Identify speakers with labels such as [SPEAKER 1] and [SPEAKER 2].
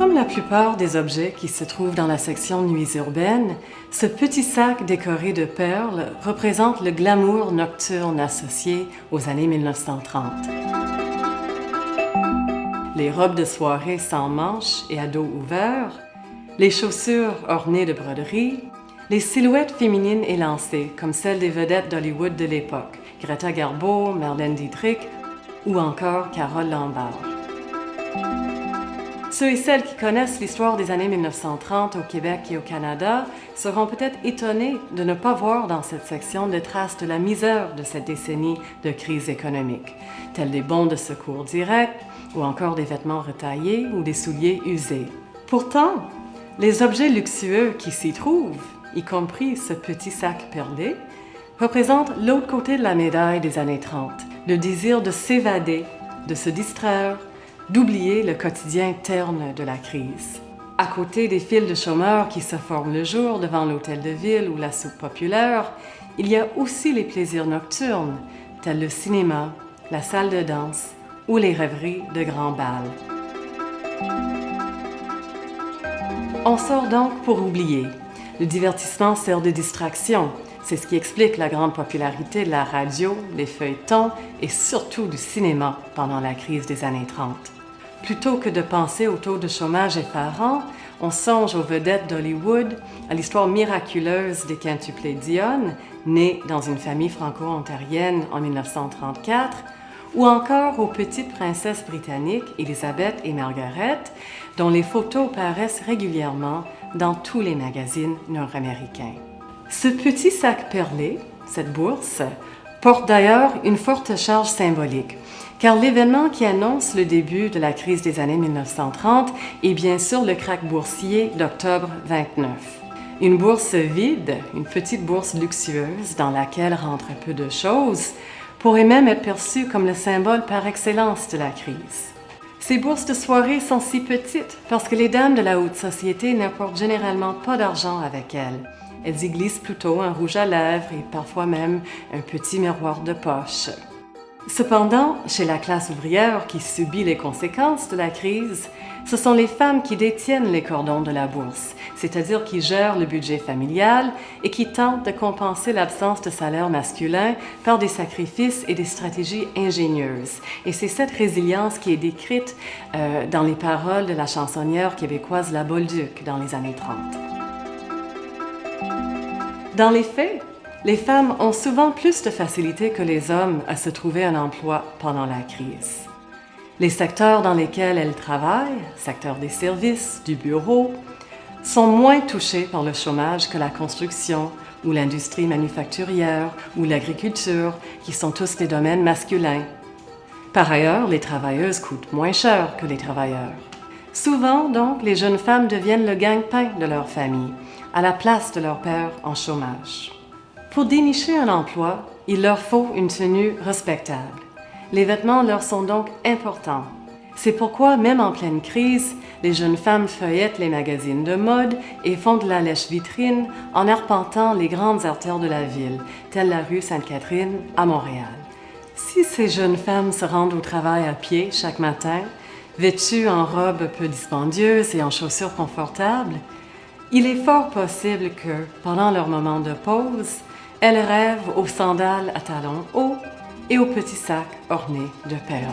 [SPEAKER 1] Comme la plupart des objets qui se trouvent dans la section Nuits urbaines, ce petit sac décoré de perles représente le glamour nocturne associé aux années 1930. Les robes de soirée sans manches et à dos ouvert, les chaussures ornées de broderies, les silhouettes féminines élancées comme celles des vedettes d'Hollywood de l'époque, Greta Garbo, Marlène Dietrich ou encore Carole Lombard. Ceux et celles qui connaissent l'histoire des années 1930 au Québec et au Canada seront peut-être étonnés de ne pas voir dans cette section des traces de la misère de cette décennie de crise économique, tels des bons de secours directs ou encore des vêtements retaillés ou des souliers usés. Pourtant, les objets luxueux qui s'y trouvent, y compris ce petit sac perlé, représentent l'autre côté de la médaille des années 30, le désir de s'évader, de se distraire, d'oublier le quotidien terne de la crise. À côté des files de chômeurs qui se forment le jour devant l'hôtel de ville ou la soupe populaire, il y a aussi les plaisirs nocturnes, tels le cinéma, la salle de danse ou les rêveries de grands bals. On sort donc pour oublier. Le divertissement sert de distraction. C'est ce qui explique la grande popularité de la radio, des feuilletons et surtout du cinéma pendant la crise des années 30. Plutôt que de penser au taux de chômage effarant, on songe aux vedettes d'Hollywood, à l'histoire miraculeuse des quintuplés Dionne, nés dans une famille franco-ontarienne en 1934, ou encore aux petites princesses britanniques Elizabeth et Margaret, dont les photos paraissent régulièrement dans tous les magazines nord-américains. Ce petit sac perlé, cette bourse, porte d'ailleurs une forte charge symbolique, car l'événement qui annonce le début de la crise des années 1930 est bien sûr le krach boursier d'octobre 29. Une bourse vide, une petite bourse luxueuse dans laquelle rentrent peu de choses, pourrait même être perçue comme le symbole par excellence de la crise. Ces bourses de soirée sont si petites parce que les dames de la haute société n'apportent généralement pas d'argent avec elles. Elles y glissent plutôt un rouge à lèvres et parfois même un petit miroir de poche. Cependant, chez la classe ouvrière qui subit les conséquences de la crise, ce sont les femmes qui détiennent les cordons de la bourse, c'est-à-dire qui gèrent le budget familial et qui tentent de compenser l'absence de salaire masculin par des sacrifices et des stratégies ingénieuses. Et c'est cette résilience qui est décrite dans les paroles de la chansonnière québécoise La Bolduc dans les années 30. Dans les faits, les femmes ont souvent plus de facilité que les hommes à se trouver un emploi pendant la crise. Les secteurs dans lesquels elles travaillent, secteur des services, du bureau, sont moins touchés par le chômage que la construction ou l'industrie manufacturière ou l'agriculture, qui sont tous des domaines masculins. Par ailleurs, les travailleuses coûtent moins cher que les travailleurs. Souvent, donc, les jeunes femmes deviennent le gagne-pain de leur famille, à la place de leur père en chômage. Pour dénicher un emploi, il leur faut une tenue respectable. Les vêtements leur sont donc importants. C'est pourquoi, même en pleine crise, les jeunes femmes feuillettent les magazines de mode et font de la lèche-vitrine en arpentant les grandes artères de la ville, telle la rue Sainte-Catherine à Montréal. Si ces jeunes femmes se rendent au travail à pied chaque matin, vêtues en robes peu dispendieuses et en chaussures confortables, il est fort possible que, pendant leur moment de pause, elles rêvent aux sandales à talons hauts et aux petits sacs ornés de perles.